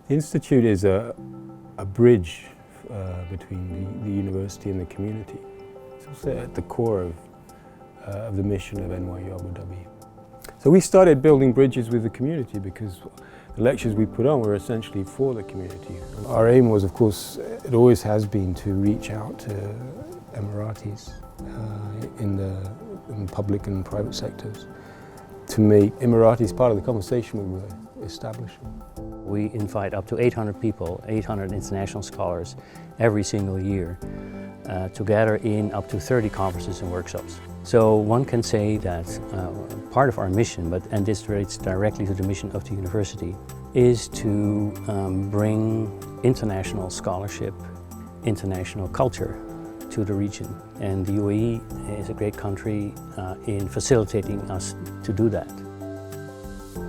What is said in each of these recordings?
The Institute is a bridge between the university and the community. It's also at the core of the mission of NYU Abu Dhabi. So we started building bridges with the community because the lectures we put on were essentially for the community. Our aim was, of course, it always has been to reach out to Emiratis in the public and private sectors, to make Emiratis part of the conversation we were establishing. We invite up to 800 people, 800 international scholars every single year to gather in up to 30 conferences and workshops. So one can say that part of our mission, and this relates directly to the mission of the university, is to bring international scholarship, international culture to the region. And the UAE is a great country in facilitating us to do that.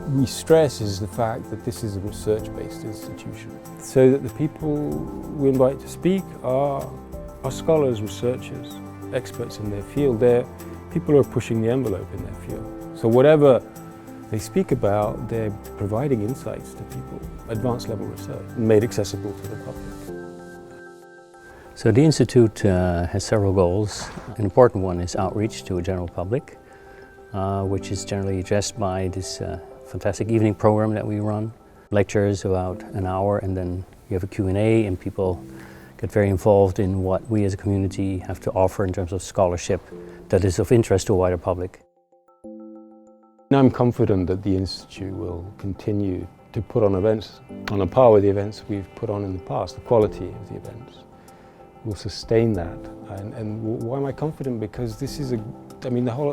We stress is the fact that this is a research-based institution, so that the people we invite to speak are scholars, researchers, experts in their field. They're people who are pushing the envelope in their field. So whatever they speak about, they're providing insights to people, advanced level research, made accessible to the public. So the Institute has several goals. An important one is outreach to a general public, which is generally addressed by this fantastic evening program that we run. Lectures about an hour, and then you have a Q&A, and people get very involved in what we as a community have to offer in terms of scholarship that is of interest to a wider public. I'm confident that the Institute will continue to put on events on a par with the events we've put on in the past. The quality of the events will sustain that. And why am I confident? Because this is the whole,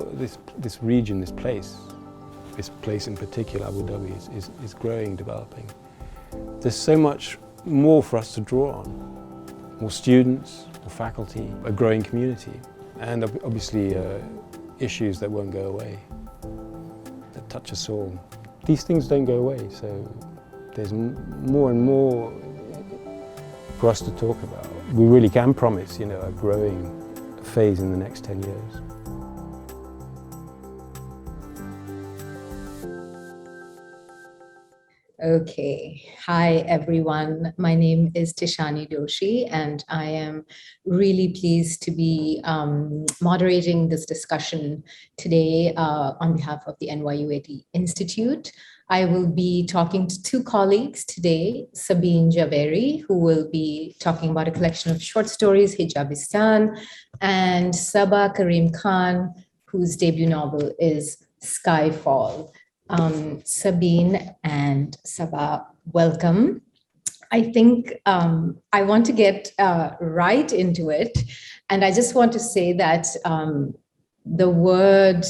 this region, this place in particular, Abu Dhabi, is growing, developing. There's so much more for us to draw on. More students, more faculty, a growing community, and obviously issues that won't go away, that touch us all. These things don't go away, so there's more and more for us to talk about. We really can promise, a growing phase in the next 10 years. Okay, hi everyone. My name is Tishani Doshi, and I am really pleased to be moderating this discussion today on behalf of the NYUAD Institute. I will be talking to two colleagues today, Sabyn Javeri, who will be talking about a collection of short stories, Hijabistan, and Saba Karim Khan, whose debut novel is Skyfall. Sabyn and Saba, welcome. I think I want to get right into it. And I just want to say that the word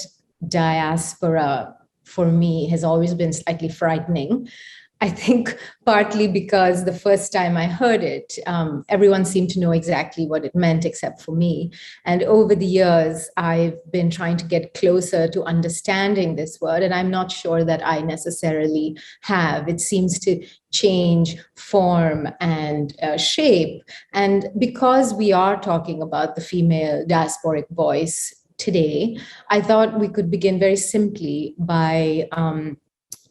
diaspora for me has always been slightly frightening. I think partly because the first time I heard it, everyone seemed to know exactly what it meant except for me. And over the years, I've been trying to get closer to understanding this word, and I'm not sure that I necessarily have. It seems to change form and shape. And because we are talking about the female diasporic voice today, I thought we could begin very simply by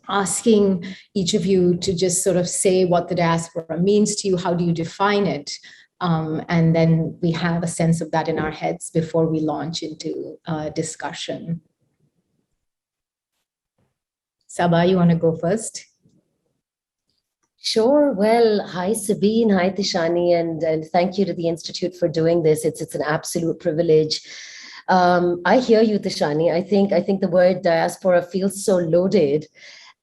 asking each of you to just sort of say what the diaspora means to you. How do you define it? And then we have a sense of that in our heads before we launch into discussion. Saba, you want to go first? Sure. Well, hi, Sabyn. Hi, Tishani. And thank you to the Institute for doing this. It's an absolute privilege. I hear you, Tishani. I think the word diaspora feels so loaded.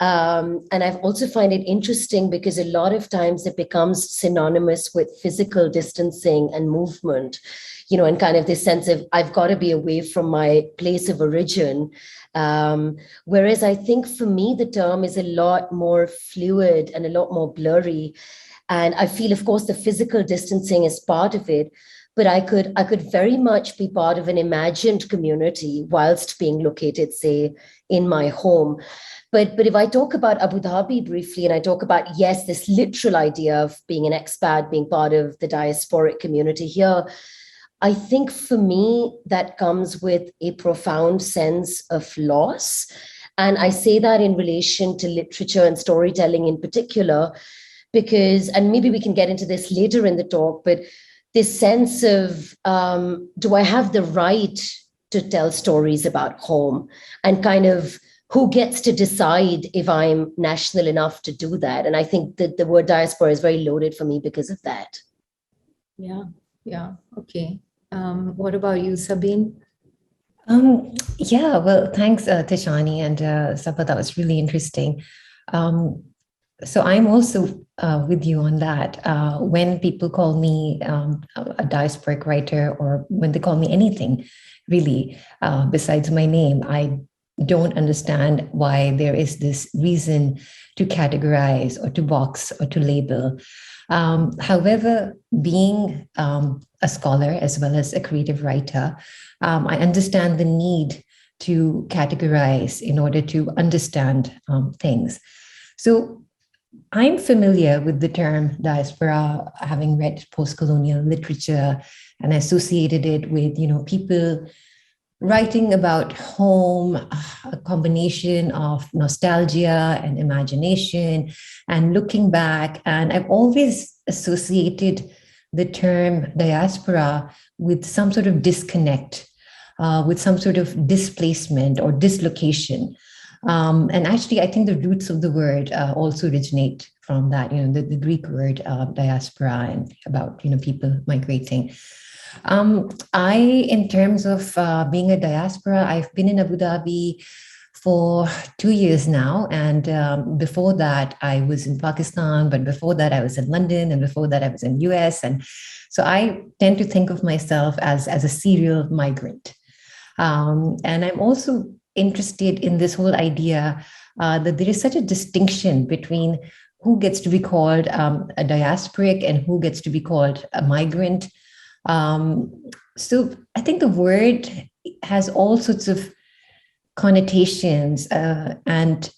And I've also find it interesting because a lot of times it becomes synonymous with physical distancing and movement, and kind of this sense of I've got to be away from my place of origin. Whereas I think for me, the term is a lot more fluid and a lot more blurry. And I feel, of course, the physical distancing is part of it, but I could very much be part of an imagined community whilst being located, say, in my home. But if I talk about Abu Dhabi briefly, and I talk about, yes, this literal idea of being an expat, being part of the diasporic community here, I think for me, that comes with a profound sense of loss. And I say that in relation to literature and storytelling in particular, because, and maybe we can get into this later in the talk, but this sense of, do I have the right to tell stories about home, and kind of who gets to decide if I'm national enough to do that? And I think that the word diaspora is very loaded for me because of that. Yeah, okay. What about you, Sabyn? Yeah, well, thanks, Tishani and Saba. That was really interesting. So I'm also with you on that. When people call me a diasporic writer, or when they call me anything, really, besides my name, I don't understand why there is this reason to categorize or to box or to label. However, being a scholar as well as a creative writer, I understand the need to categorize in order to understand things. So I'm familiar with the term diaspora, having read post-colonial literature and associated it with, people writing about home, a combination of nostalgia and imagination and looking back. And I've always associated the term diaspora with some sort of disconnect, with some sort of displacement or dislocation. And actually, I think the roots of the word also originate from that, the Greek word diaspora, and about, people migrating. In terms of being a diaspora, I've been in Abu Dhabi for 2 years now. And before that, I was in Pakistan, but before that, I was in London, and before that, I was in US. And so I tend to think of myself as a serial migrant. And I'm also interested in this whole idea that there is such a distinction between who gets to be called a diasporic and who gets to be called a migrant. So I think the word has all sorts of connotations, and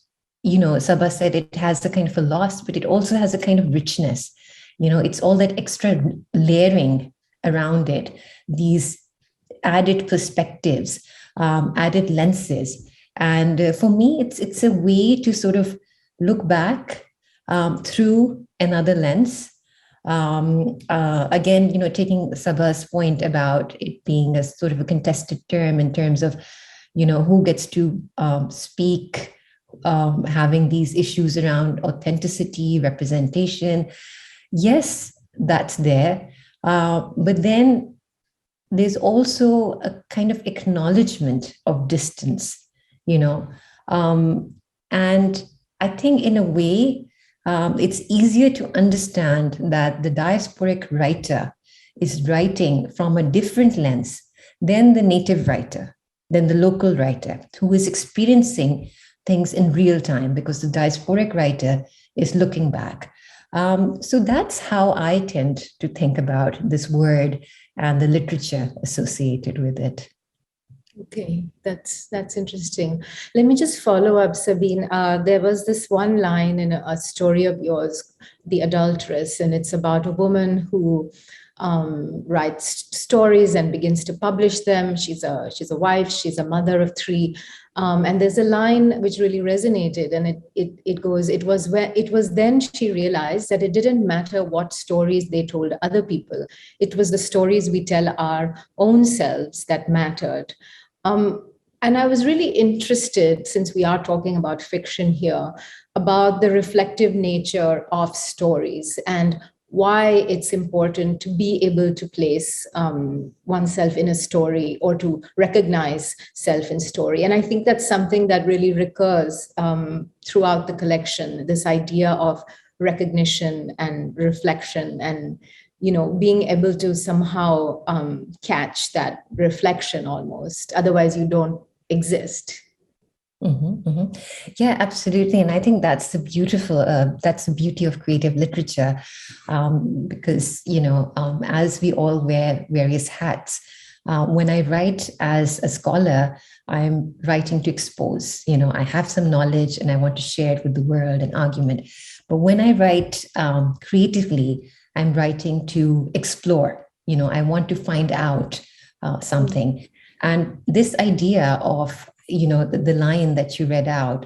Saba said it has a kind of a loss, but it also has a kind of richness. It's all that extra layering around it, these added perspectives, added lenses. And for me, it's a way to sort of look back through another lens. Again, taking Saba's point about it being a sort of a contested term in terms of, who gets to speak, having these issues around authenticity, representation. Yes, that's there. But then there's also a kind of acknowledgement of distance, and I think in a way, it's easier to understand that the diasporic writer is writing from a different lens than the native writer, than the local writer who is experiencing things in real time, because the diasporic writer is looking back. So that's how I tend to think about this word and the literature associated with it. Okay, that's interesting. Let me just follow up, Sabyn. There was this one line in a story of yours, The Adulteress, and it's about a woman who writes stories and begins to publish them. She's a wife, she's a mother of 3. And there's a line which really resonated, and it goes, it was then she realized that it didn't matter what stories they told other people. It was the stories we tell our own selves that mattered. And I was really interested, since we are talking about fiction here, about the reflective nature of stories and why it's important to be able to place oneself in a story or to recognize self in story. And I think that's something that really recurs throughout the collection, this idea of recognition and reflection and, being able to somehow catch that reflection almost. Otherwise, you don't exist. Mm-hmm, mm-hmm. Yeah, absolutely. And I think that's the beauty of creative literature, because, as we all wear various hats, when I write as a scholar, I'm writing to expose, I have some knowledge and I want to share it with the world and argument. But when I write creatively, I'm writing to explore, I want to find out something. And this idea of, the line that you read out,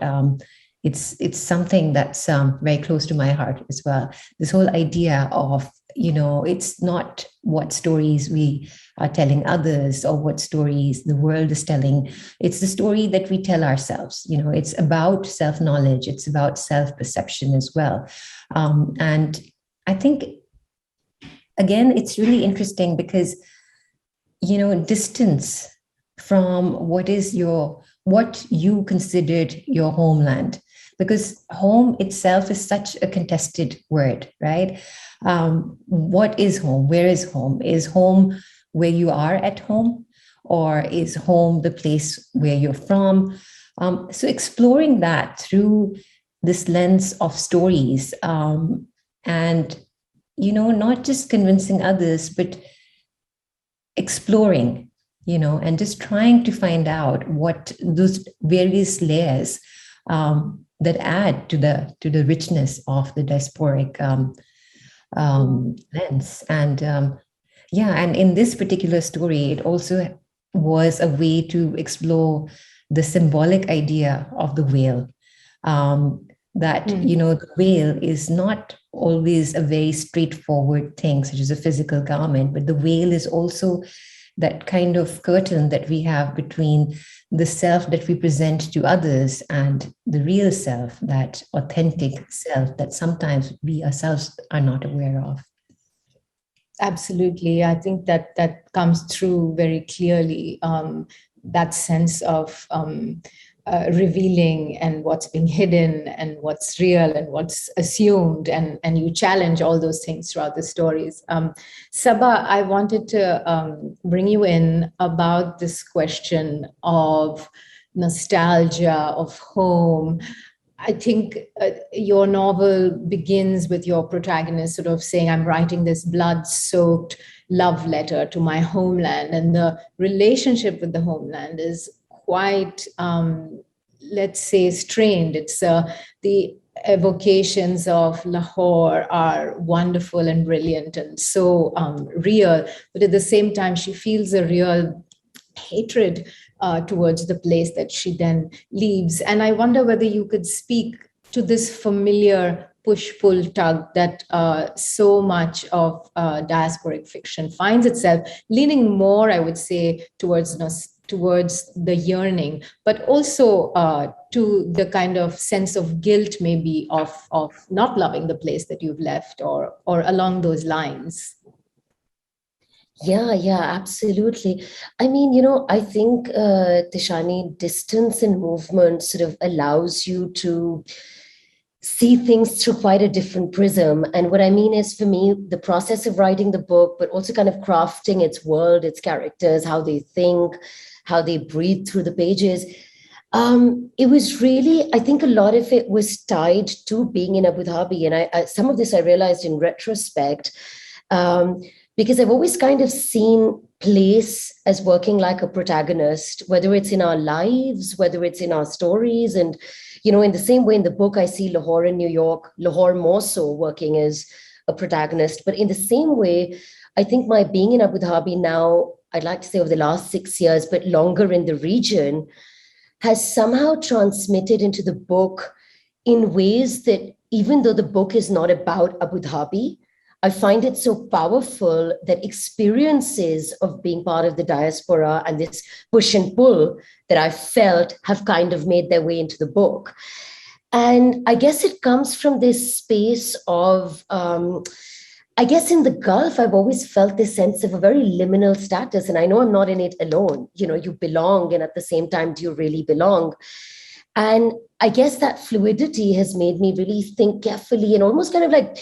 it's something that's very close to my heart as well. This whole idea of, it's not what stories we are telling others or what stories the world is telling. It's the story that we tell ourselves. It's about self-knowledge. It's about self-perception as well. And I think, again, it's really interesting because, distance from what you considered your homeland, because home itself is such a contested word, right? What is home? Where is home? Is home where you are at home, or is home the place where you're from? So exploring that through this lens of stories, and not just convincing others, but exploring, and just trying to find out what those various layers that add to the richness of the diasporic lens. And and in this particular story, it also was a way to explore the symbolic idea of the whale. That the whale is not always a very straightforward thing, such as a physical garment, but the whale is also that kind of curtain that we have between the self that we present to others and the real self, that authentic self that sometimes we ourselves are not aware of. Absolutely. I think that comes through very clearly, that sense of revealing and what's being hidden and what's real and what's assumed, and you challenge all those things throughout the stories. Saba, I wanted to bring you in about this question of nostalgia, of home. I think your novel begins with your protagonist sort of saying, I'm writing this blood-soaked love letter to my homeland, and the relationship with the homeland is quite, let's say, strained. It's the evocations of Lahore are wonderful and brilliant and so real, but at the same time, she feels a real hatred towards the place that she then leaves. And I wonder whether you could speak to this familiar push-pull tug that so much of diasporic fiction finds itself leaning more, I would say, towards the yearning, but also to the kind of sense of guilt maybe of not loving the place that you've left, or along those lines. Yeah, absolutely. I mean, I think, Tishani, distance and movement sort of allows you to see things through quite a different prism. And what I mean is, for me, the process of writing the book, but also kind of crafting its world, its characters, how they think, how they breathe through the pages. It was really, I think a lot of it was tied to being in Abu Dhabi. And I some of this I realized in retrospect, because I've always kind of seen place as working like a protagonist, whether it's in our lives, whether it's in our stories. And, in the same way in the book, I see Lahore in New York, Lahore more so working as a protagonist. But in the same way, I think my being in Abu Dhabi now, I'd like to say over the last 6 years, but longer in the region, has somehow transmitted into the book in ways that, even though the book is not about Abu Dhabi, I find it so powerful that experiences of being part of the diaspora and this push and pull that I felt have kind of made their way into the book. And I guess it comes from this space of, I guess in the Gulf, I've always felt this sense of a very liminal status. And I know I'm not in it alone. You belong, and at the same time, do you really belong? And I guess that fluidity has made me really think carefully and almost kind of like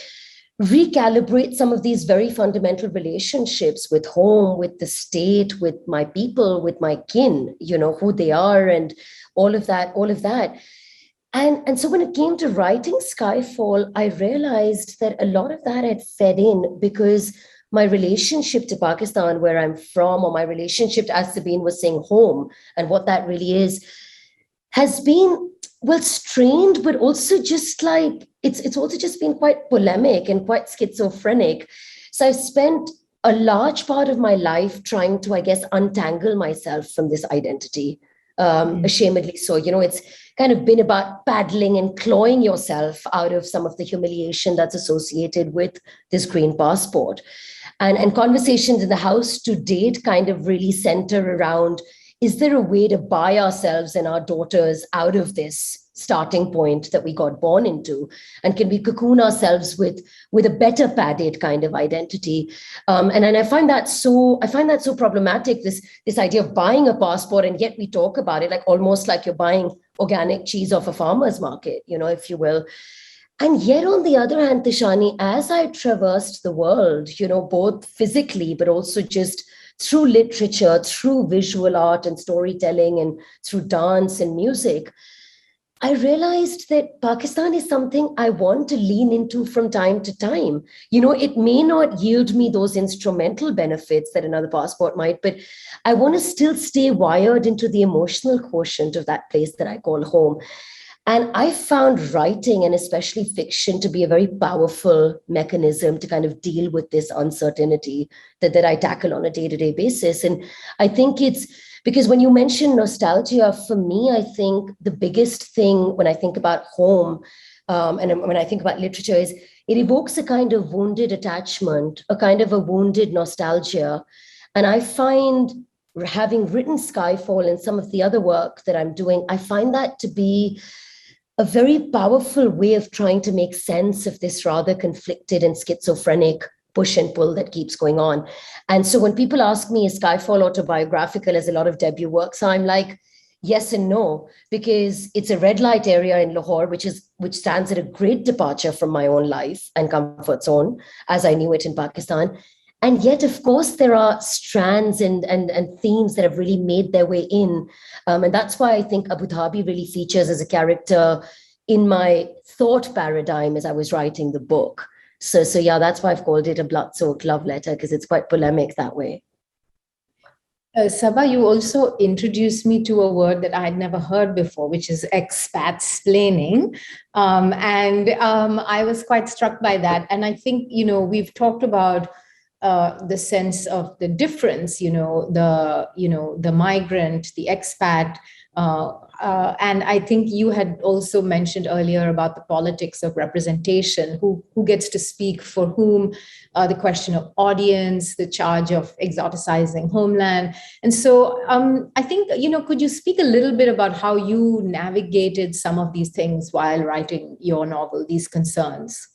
recalibrate some of these very fundamental relationships with home, with the state, with my people, with my kin, who they are, and all of that. And so when it came to writing Skyfall, I realized that a lot of that had fed in because my relationship to Pakistan, where I'm from, or my relationship, as Sabyn was saying, home, and what that really is, has been, well, strained, but also just like, it's also just been quite polemic and quite schizophrenic. So I've spent a large part of my life trying to, I guess, untangle myself from this identity, ashamedly so. It's kind of been about paddling and clawing yourself out of some of the humiliation that's associated with this green passport. And conversations in the house to date kind of really center around, is there a way to buy ourselves and our daughters out of this starting point that we got born into? And can we cocoon ourselves with a better padded kind of identity? And I find that so problematic, this idea of buying a passport, and yet we talk about it like almost like you're buying organic cheese off a farmer's market, if you will. And yet, on the other hand, Tishani, as I traversed the world, both physically, but also just through literature, through visual art and storytelling, and through dance and music, I realized that Pakistan is something I want to lean into from time to time. It may not yield me those instrumental benefits that another passport might, but I want to still stay wired into the emotional quotient of that place that I call home. And I found writing, and especially fiction, to be a very powerful mechanism to kind of deal with this uncertainty that I tackle on a day-to-day basis. And I think it's because when you mention nostalgia, for me, I think the biggest thing when I think about home and when I think about literature is it evokes a kind of wounded attachment, a kind of a wounded nostalgia. And I find, having written Skyfall and some of the other work that I'm doing, I find that to be a very powerful way of trying to make sense of this rather conflicted and schizophrenic push and pull that keeps going on. And so when people ask me, is Skyfall autobiographical, as a lot of debut works, I'm like, yes and no, because it's a red light area in Lahore, which stands at a great departure from my own life and comfort zone as I knew it in Pakistan. And yet, of course, there are strands and themes that have really made their way in. And that's why I think Abu Dhabi really features as a character in my thought paradigm as I was writing the book. So yeah, that's why I've called it a blood-soaked love letter, because it's quite polemic that way. Saba, you also introduced me to a word that I had never heard before, which is expat-splaining. And I was quite struck by that. And I think, we've talked about the sense of the difference, the migrant, the expat, and I think you had also mentioned earlier about the politics of representation, who gets to speak for whom, the question of audience, the charge of exoticizing homeland. And so I think, could you speak a little bit about how you navigated some of these things while writing your novel, these concerns?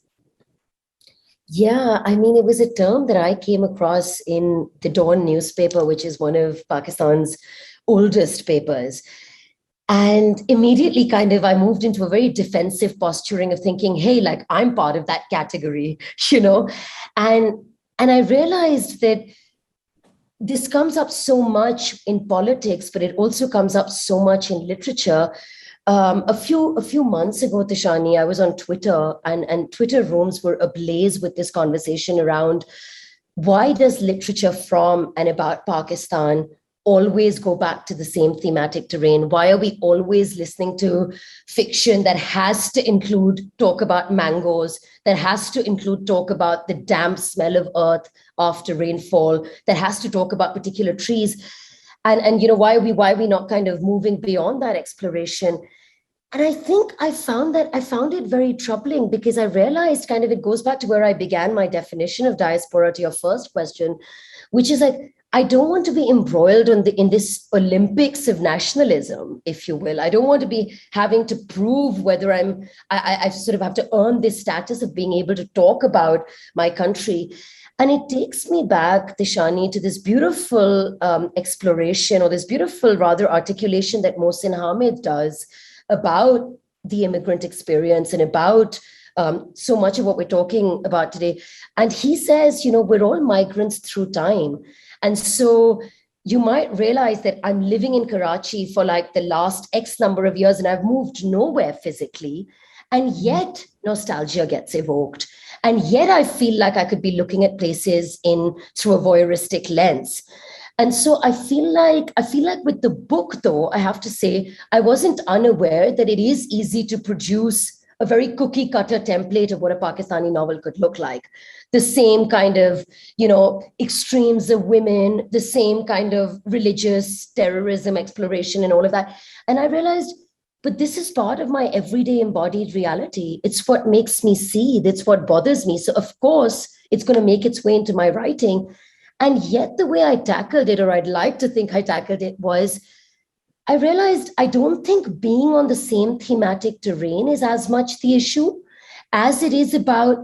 Yeah, I mean, it was a term that I came across in the Dawn newspaper, which is one of Pakistan's oldest papers. And immediately I moved into a very defensive posturing of thinking, hey, like I'm part of that category, And I realized that this comes up so much in politics, but it also comes up so much in literature. A few months ago, Tishani, I was on Twitter and Twitter rooms were ablaze with this conversation around why does literature from and about Pakistan always go back to the same thematic terrain? Why are we always listening to fiction that has to include talk about mangoes, that has to include talk about the damp smell of earth after rainfall, that has to talk about particular trees? And why are we not kind of moving beyond that exploration? And I think I found it very troubling, because I realized it goes back to where I began my definition of diaspora, to your first question, which is like, I don't want to be embroiled in this Olympics of nationalism, if you will. I don't want to be having to prove whether I sort of have to earn this status of being able to talk about my country. And it takes me back, Tishani, to this beautiful exploration, or this beautiful, rather, articulation that Mohsin Hamid does about the immigrant experience and about so much of what we're talking about today. And he says, we're all migrants through time. And so you might realize that I'm living in Karachi for like the last X number of years, and I've moved nowhere physically. And yet nostalgia gets evoked. And yet I feel like I could be looking at places through a voyeuristic lens. And so I feel like with the book, though, I have to say, I wasn't unaware that it is easy to produce a very cookie cutter template of what a Pakistani novel could look like. The same kind of, extremes of women, the same kind of religious terrorism exploration and all of that. And I realized, but this is part of my everyday embodied reality. It's what makes me see. That's what bothers me. So of course, it's going to make its way into my writing. And yet the way I tackled it, or I'd like to think I tackled it, was I realized I don't think being on the same thematic terrain is as much the issue as it is about,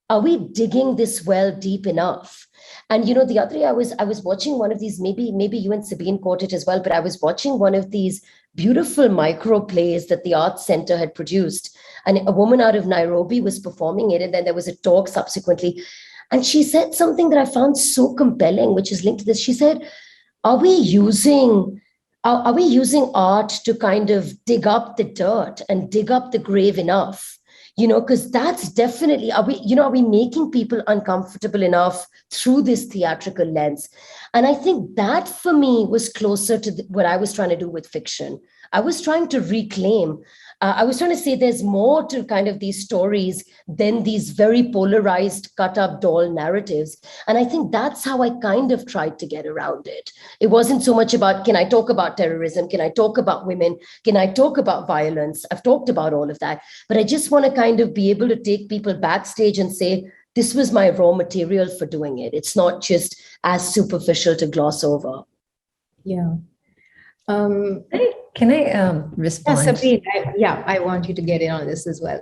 are we digging this well deep enough? And the other day I was watching one of these, maybe you and Sabyn caught it as well, but I was watching one of these beautiful micro plays that the Arts Center had produced. And a woman out of Nairobi was performing it. And then there was a talk subsequently. And she said something that I found so compelling, which is linked to this. She said, are we using art to kind of dig up the dirt and dig up the grave enough? Because that's definitely, are we making people uncomfortable enough through this theatrical lens? And I think that for me was closer to what I was trying to do with fiction. I was trying to reclaim. I was trying to say there's more to kind of these stories than these very polarized, cut up doll narratives. And I think that's how I kind of tried to get around it. It wasn't so much about, can I talk about terrorism? Can I talk about women? Can I talk about violence? I've talked about all of that. But I just want to kind of be able to take people backstage and say, this was my raw material for doing it. It's not just as superficial to gloss over. Yeah. Can I respond? Sabyn, I want you to get in on this as well.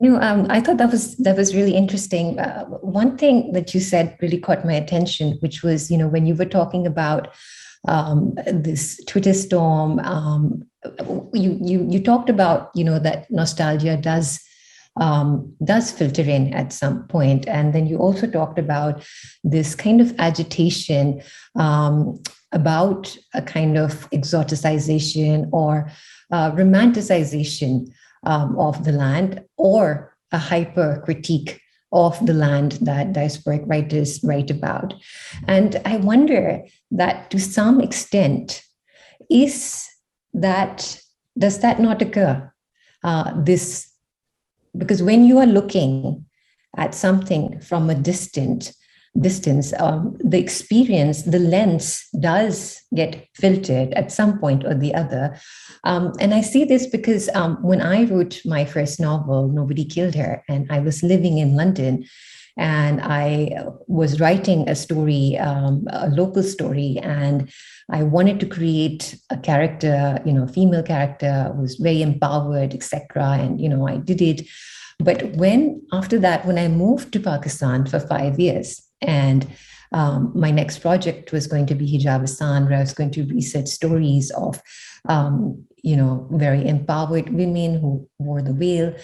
I thought that was really interesting. One thing that you said really caught my attention, which was, when you were talking about this Twitter storm, you talked about, that nostalgia does filter in at some point, and then you also talked about this kind of agitation about a kind of exoticization or romanticization of the land, or a hyper critique of the land that diasporic writers write about. And I wonder that to some extent, does that not occur? Because when you are looking at something from a distance, the experience, the lens does get filtered at some point or the other. And I see this because when I wrote my first novel, Nobody Killed Her, and I was living in London, and I was writing a story, a local story, and I wanted to create a character, female character, was very empowered, etc. And, I did it. But after that, when I moved to Pakistan for 5 years, and my next project was going to be Hijabistan, where I was going to research stories of, very empowered women who wore the veil.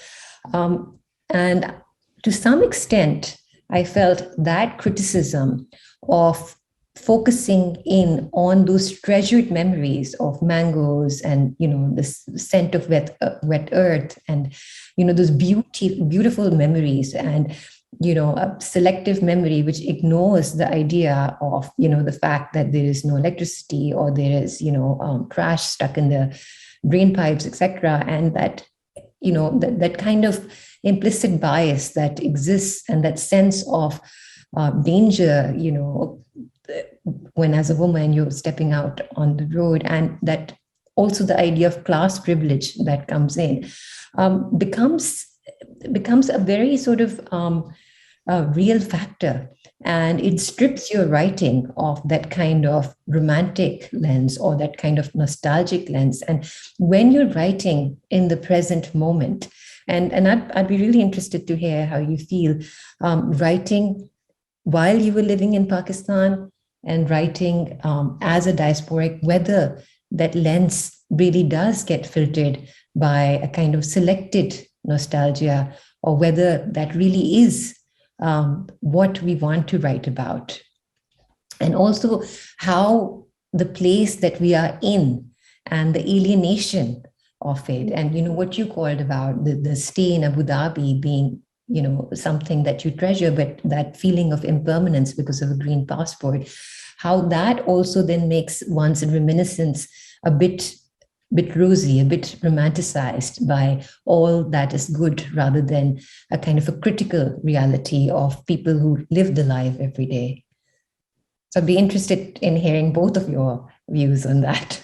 And to some extent, I felt that criticism of focusing in on those treasured memories of mangoes and, the scent of wet earth and, those beautiful memories, and a selective memory which ignores the idea of, the fact that there is no electricity, or there is, trash stuck in the drain pipes, etc. And that, that kind of implicit bias that exists, and that sense of danger, when as a woman you're stepping out on the road, and that also the idea of class privilege that comes in, becomes a very sort of real factor, and it strips your writing of that kind of romantic lens or that kind of nostalgic lens. And when you're writing in the present moment, and I'd be really interested to hear how you feel writing while you were living in Pakistan and writing as a diasporic, whether that lens really does get filtered by a kind of selected nostalgia, or whether that really is what we want to write about. And also how the place that we are in and the alienation of it, and what you called about the stay in Abu Dhabi being something that you treasure, but that feeling of impermanence because of a green passport, how that also then makes one's reminiscence a bit bit rosy, a bit romanticized by all that is good, rather than a kind of a critical reality of people who live the life every day. So I'd be interested in hearing both of your views on that.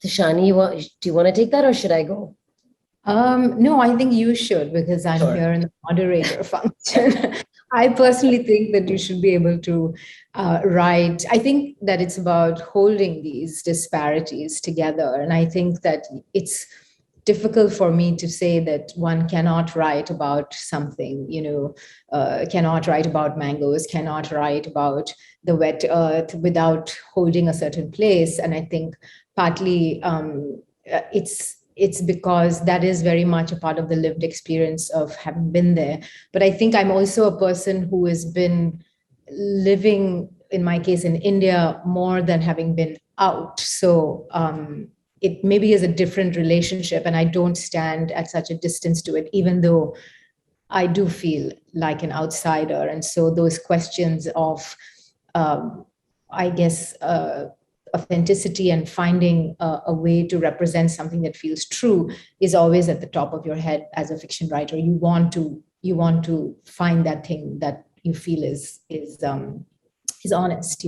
Tishani, do you want to take that, or should I go? No, I think you should, because I'm Sure. here in the moderator function. I personally think that you should be able to write. I think that it's about holding these disparities together. And I think that it's difficult for me to say that one cannot write about something, cannot write about mangoes, cannot write about the wet earth without holding a certain place. And I think partly it's because that is very much a part of the lived experience of having been there. But I think I'm also a person who has been living, in my case, in India more than having been out. So it maybe is a different relationship, and I don't stand at such a distance to it, even though I do feel like an outsider. And so those questions of, authenticity and finding a way to represent something that feels true is always at the top of your head as a fiction writer. You want to find that thing that you feel is honest,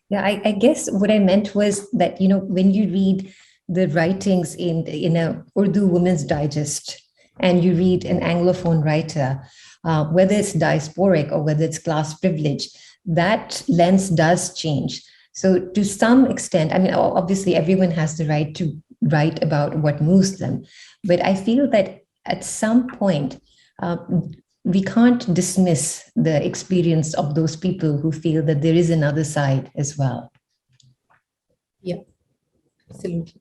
Yeah, I guess what I meant was that, when you read the writings in a Urdu Women's Digest, and you read an Anglophone writer, whether it's diasporic or whether it's class privilege, that lens does change. So to some extent, obviously everyone has the right to write about what moves them, but I feel that at some point, we can't dismiss the experience of those people who feel that there is another side as well. Yeah, absolutely.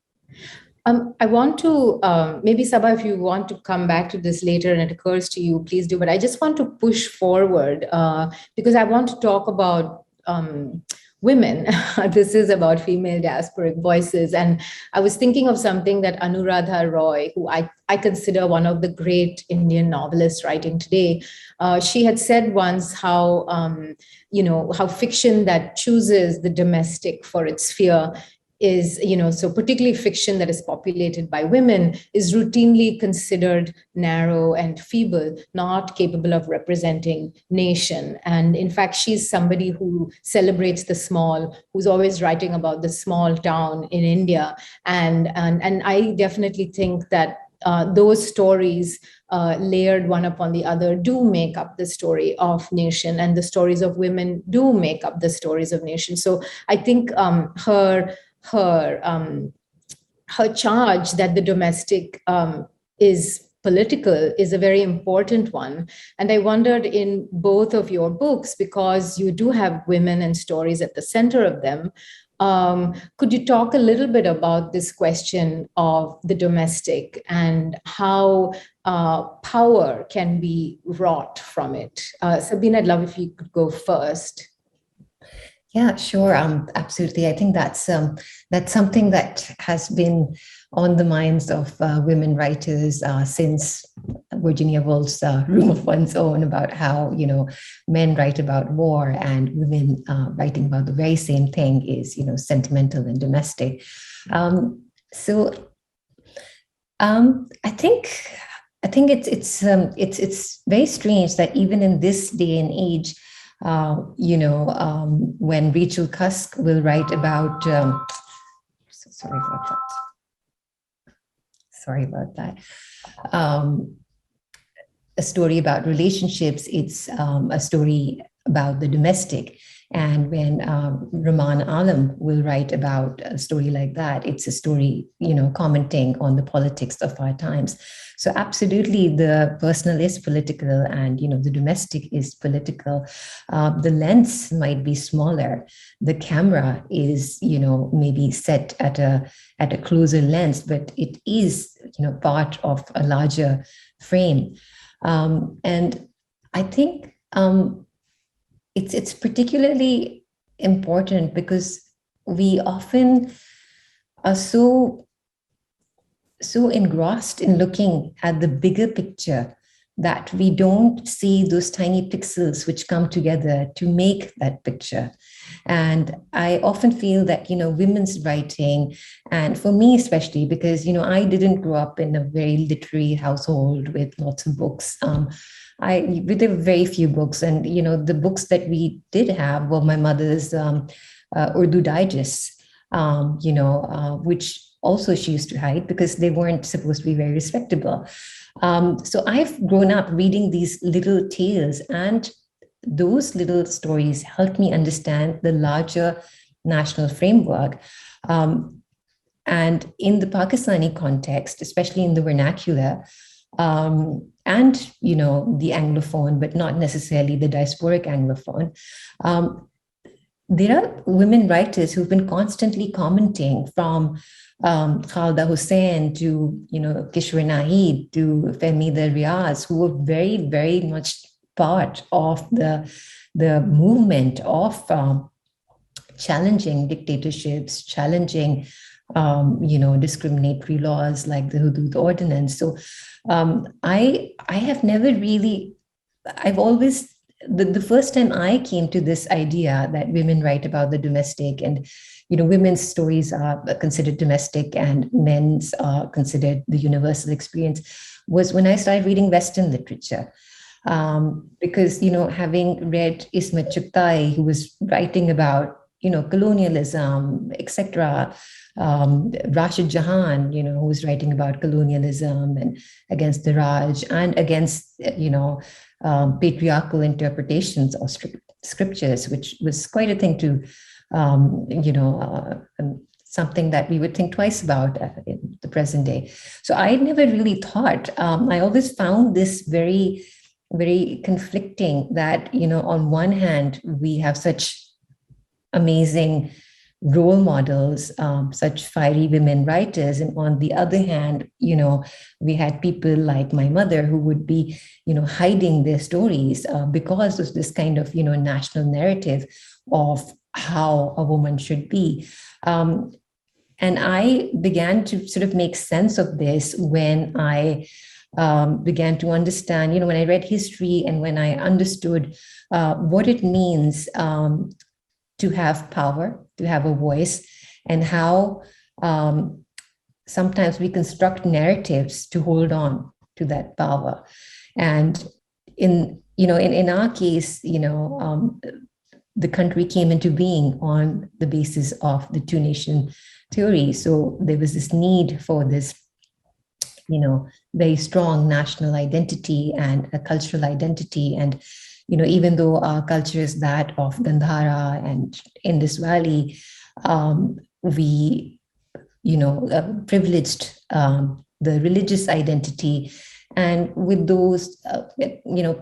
I want to, maybe Saba, if you want to come back to this later and it occurs to you, please do, but I just want to push forward because I want to talk about women. This is about female diasporic voices. And I was thinking of something that Anuradha Roy, who I consider one of the great Indian novelists writing today, she had said once how, how fiction that chooses the domestic for its sphere is, so particularly fiction that is populated by women is routinely considered narrow and feeble, not capable of representing nation. And in fact, she's somebody who celebrates the small, who's always writing about the small town in India. And I definitely think that those stories layered one upon the other do make up the story of nation, and the stories of women do make up the stories of nation. So I think her charge that the domestic is political is a very important one. And I wondered, in both of your books, because you do have women and stories at the center of them, could you talk a little bit about this question of the domestic and how power can be wrought from it? Sabyn, I'd love if you could go first. Yeah, sure. Absolutely. I think that's something that has been on the minds of women writers since Virginia Woolf's Room of One's Own, about how, men write about war and women writing about the very same thing is, sentimental and domestic. So I think it's very strange that even in this day and age, when Rachel Cusk will write about, sorry about that, a story about relationships, it's a story about the domestic. And when Rahman Alam will write about a story like that, it's a story, commenting on the politics of our times. So absolutely, the personal is political, and the domestic is political. The lens might be smaller. The camera is, maybe set at a closer lens, but it is, part of a larger frame. And I think it's particularly important because we often are so engrossed in looking at the bigger picture that we don't see those tiny pixels which come together to make that picture. And I often feel that, women's writing, and for me especially, because, I didn't grow up in a very literary household with lots of books. There were very few books, and, the books that we did have were my mother's Urdu digests, which also she used to hide because they weren't supposed to be very respectable. So I've grown up reading these little tales, and those little stories helped me understand the larger national framework. And in the Pakistani context, especially in the vernacular, and the Anglophone, but not necessarily the diasporic Anglophone, there are women writers who've been constantly commenting, from Khalda Hussain to Kishore Nahid to Fehmida Riaz, who were very, very much part of the movement of challenging dictatorships, challenging discriminatory laws like the Hudud Ordinance. So I have never really, I've always, the first time I came to this idea that women write about the domestic, and women's stories are considered domestic and men's are considered the universal experience, was when I started reading Western literature. Because, having read Ismet Chugtai, who was writing about, colonialism, etc., Rashid Jahan, who was writing about colonialism and against the Raj and against, patriarchal interpretations of scriptures, which was quite a thing to, something that we would think twice about in the present day. So I never really thought, I always found this very, very conflicting that, on one hand, we have such amazing role models, such fiery women writers. And on the other hand, we had people like my mother who would be, hiding their stories because of this kind of, national narrative of how a woman should be. And I began to sort of make sense of this when I began to understand, when I read history and when I understood what it means to have power, to have a voice, and how sometimes we construct narratives to hold on to that power. And in our case, the country came into being on the basis of the two-nation theory. So there was this need for this, very strong national identity and a cultural identity. And even though our culture is that of Gandhara and Indus Valley, we, privileged the religious identity, and with those,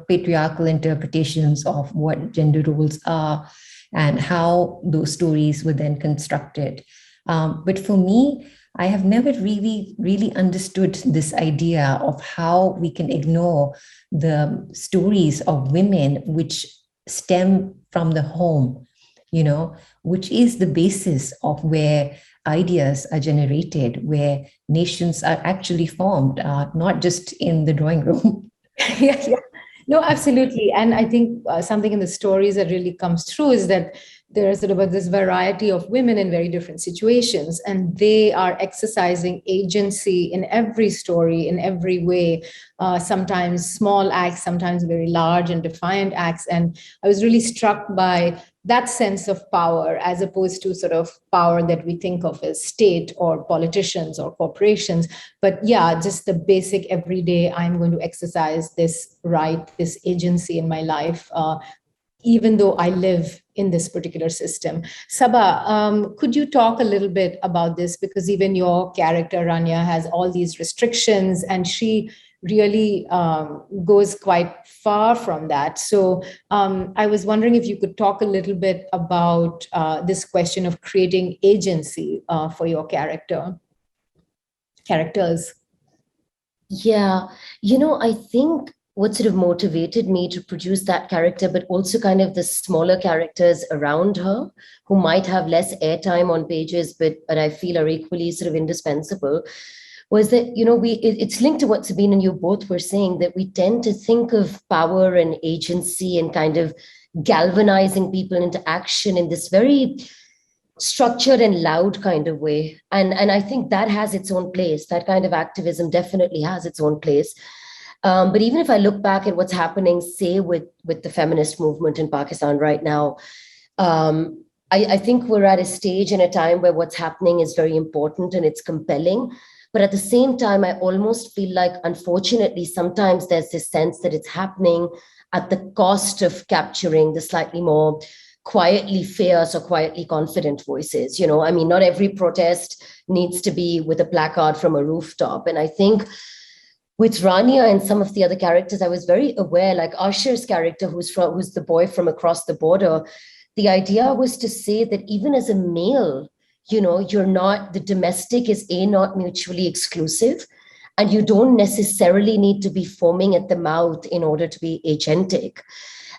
patriarchal interpretations of what gender roles are and how those stories were then constructed. But for me, I have never really understood this idea of how we can ignore the stories of women which stem from the home, which is the basis of where ideas are generated, where nations are actually formed, not just in the drawing room. Yeah. No, absolutely. And I think something in the stories that really comes through is that there is sort of this variety of women in very different situations, and they are exercising agency in every story, in every way, sometimes small acts, sometimes very large and defiant acts. And I was really struck by that sense of power, as opposed to sort of power that we think of as state or politicians or corporations. But yeah, just the basic everyday, I'm going to exercise this right, this agency in my life, even though I live in this particular system. Saba, could you talk a little bit about this? Because even your character, Rania, has all these restrictions, and she really goes quite far from that. So I was wondering if you could talk a little bit about this question of creating agency for your characters. Yeah, I think what sort of motivated me to produce that character, but also kind of the smaller characters around her who might have less airtime on pages, but I feel are equally sort of indispensable, was that, it's linked to what Sabyn and you both were saying, that we tend to think of power and agency and kind of galvanizing people into action in this very structured and loud kind of way. And I think that has its own place. That kind of activism definitely has its own place. But even if I look back at what's happening, say, with the feminist movement in Pakistan right now, I think we're at a stage and a time where what's happening is very important and it's compelling. But at the same time, I almost feel like, unfortunately, sometimes there's this sense that it's happening at the cost of capturing the slightly more quietly fierce or quietly confident voices. You know, I mean, not every protest needs to be with a placard from a rooftop. And I think with Rania and some of the other characters, I was very aware, like Asher's character, who's the boy from across the border. The idea was to say that even as a male, you know, the domestic is not mutually exclusive, and you don't necessarily need to be foaming at the mouth in order to be agentic.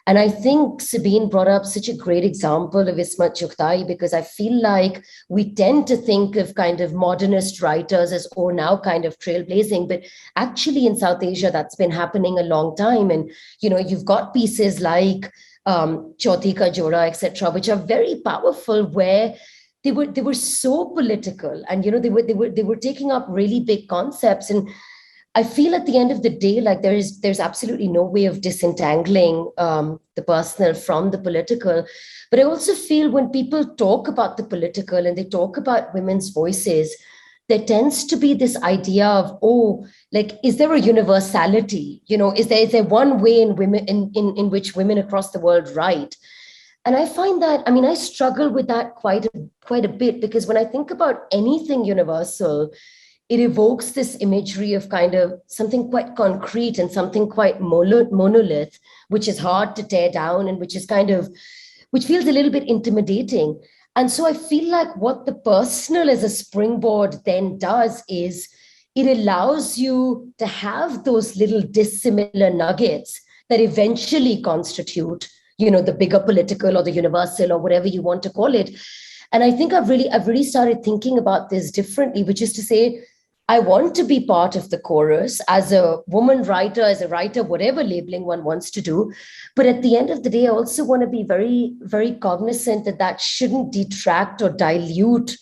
And I think Sabyn brought up such a great example of Ismat Chughtai, because I feel like we tend to think of kind of modernist writers as, oh, now kind of trailblazing, but actually in South Asia, that's been happening a long time. And, you know, you've got pieces like Chauthi Ka Joda, etc., which are very powerful, where they were so political, and, you know, they were taking up really big concepts. And I feel at the end of the day, like there's absolutely no way of disentangling the personal from the political. But I also feel when people talk about the political and they talk about women's voices, there tends to be this idea of, oh, like, is there a universality? You know, is there one way in which women across the world write? And I find that, I mean, I struggle with that quite a bit, because when I think about anything universal, it evokes this imagery of kind of something quite concrete and something quite monolith, which is hard to tear down and which feels a little bit intimidating. And so I feel like what the personal as a springboard then does is it allows you to have those little dissimilar nuggets that eventually constitute, you know, the bigger political or the universal or whatever you want to call it. And I think I've really started thinking about this differently, which is to say, I want to be part of the chorus as a woman writer, as a writer, whatever labeling one wants to do. But at the end of the day, I also want to be very, very cognizant that shouldn't detract or dilute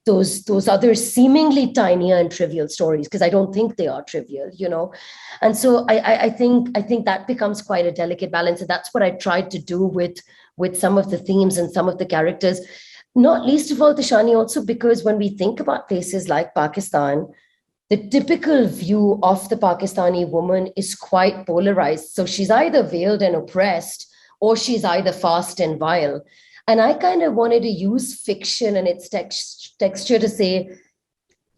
those other seemingly tinier and trivial stories, because I don't think they are trivial, you know. And so I think that becomes quite a delicate balance. And that's what I tried to do with some of the themes and some of the characters, not least of all, Tishani, also because when we think about places like Pakistan, the typical view of the Pakistani woman is quite polarized. So she's either veiled and oppressed, or she's either fast and vile. And I kind of wanted to use fiction and its texture to say,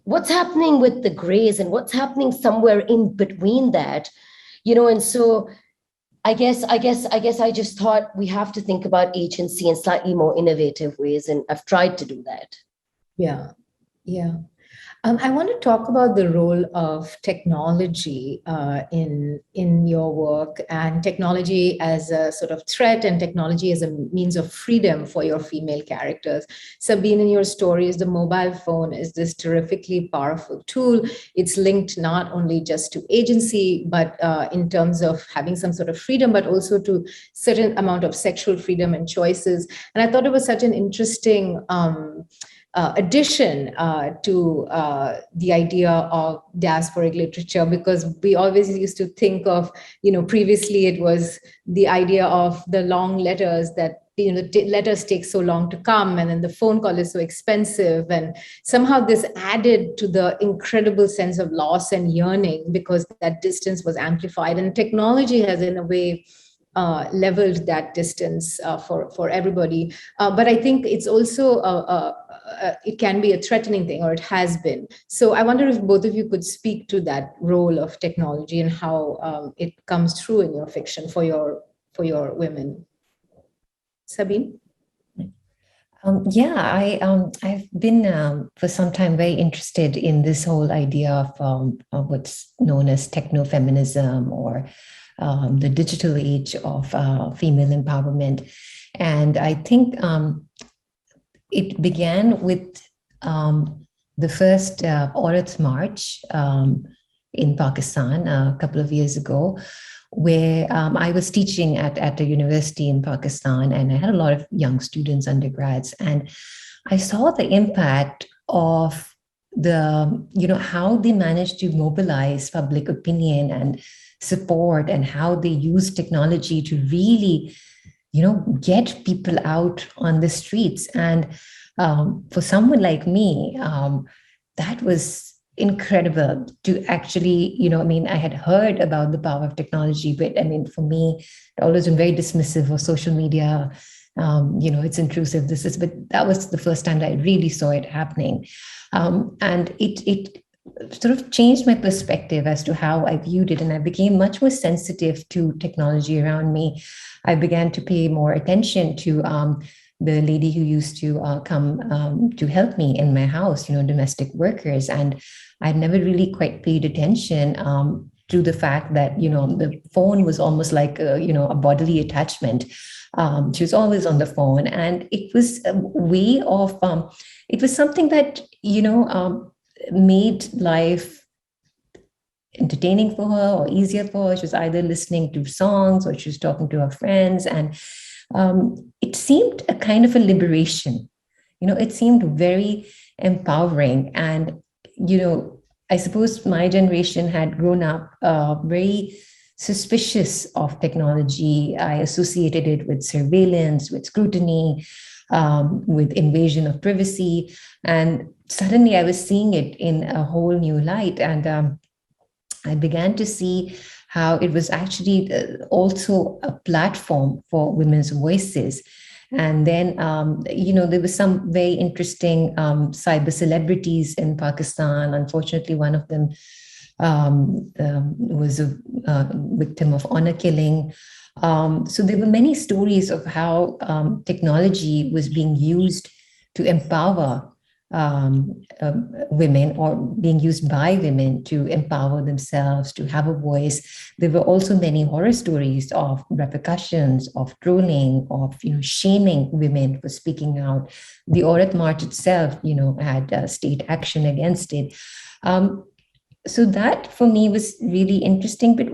what's happening with the grays and what's happening somewhere in between that, you know? And so I guess I just thought we have to think about agency in slightly more innovative ways. And I've tried to do that. Yeah. I want to talk about the role of technology in your work, and technology as a sort of threat and technology as a means of freedom for your female characters. Sabyn, in your stories, the mobile phone is this terrifically powerful tool. It's linked not only just to agency, but in terms of having some sort of freedom, but also to certain amount of sexual freedom and choices. And I thought it was such an interesting addition to the idea of diasporic literature, because we always used to think of, you know, previously it was the idea of the long letters that, you know, the letters take so long to come, and then the phone call is so expensive, and somehow this added to the incredible sense of loss and yearning because that distance was amplified, and technology has in a way leveled that distance for everybody. But I think it's also it can be a threatening thing, or it has been. So I wonder if both of you could speak to that role of technology and how it comes through in your fiction for your women. Sabyn? I've been for some time very interested in this whole idea of what's known as techno-feminism, or the digital age of female empowerment. And I think it began with the first Aurat March in Pakistan a couple of years ago, where I was teaching at a university in Pakistan, and I had a lot of young students, undergrads, and I saw the impact of how they managed to mobilize public opinion and support, and how they use technology to really, get people out on the streets. And for someone like me, that was incredible to actually, I had heard about the power of technology, but for me, I've always been very dismissive of social media. It's intrusive, but that was the first time that I really saw it happening. And it sort of changed my perspective as to how I viewed it. And I became much more sensitive to technology around me. I began to pay more attention to the lady who used to come to help me in my house, domestic workers. And I'd never really quite paid attention to the fact that, the phone was almost like, a bodily attachment. She was always on the phone. And it was a way of, it was something that, made life entertaining for her or easier for her. She was either listening to songs or she was talking to her friends. And it seemed a kind of a liberation. It seemed very empowering. And, I suppose my generation had grown up very suspicious of technology. I associated it with surveillance, with scrutiny, with invasion of privacy. And suddenly I was seeing it in a whole new light. And I began to see how it was actually also a platform for women's voices. And then, there was some very interesting cyber celebrities in Pakistan. Unfortunately, one of them was a victim of honor killing. So there were many stories of how technology was being used to empower women, or being used by women to empower themselves, to have a voice. There were also many horror stories of repercussions, of trolling, of shaming women for speaking out. The Aurat March itself, had state action against it. So that for me was really interesting. But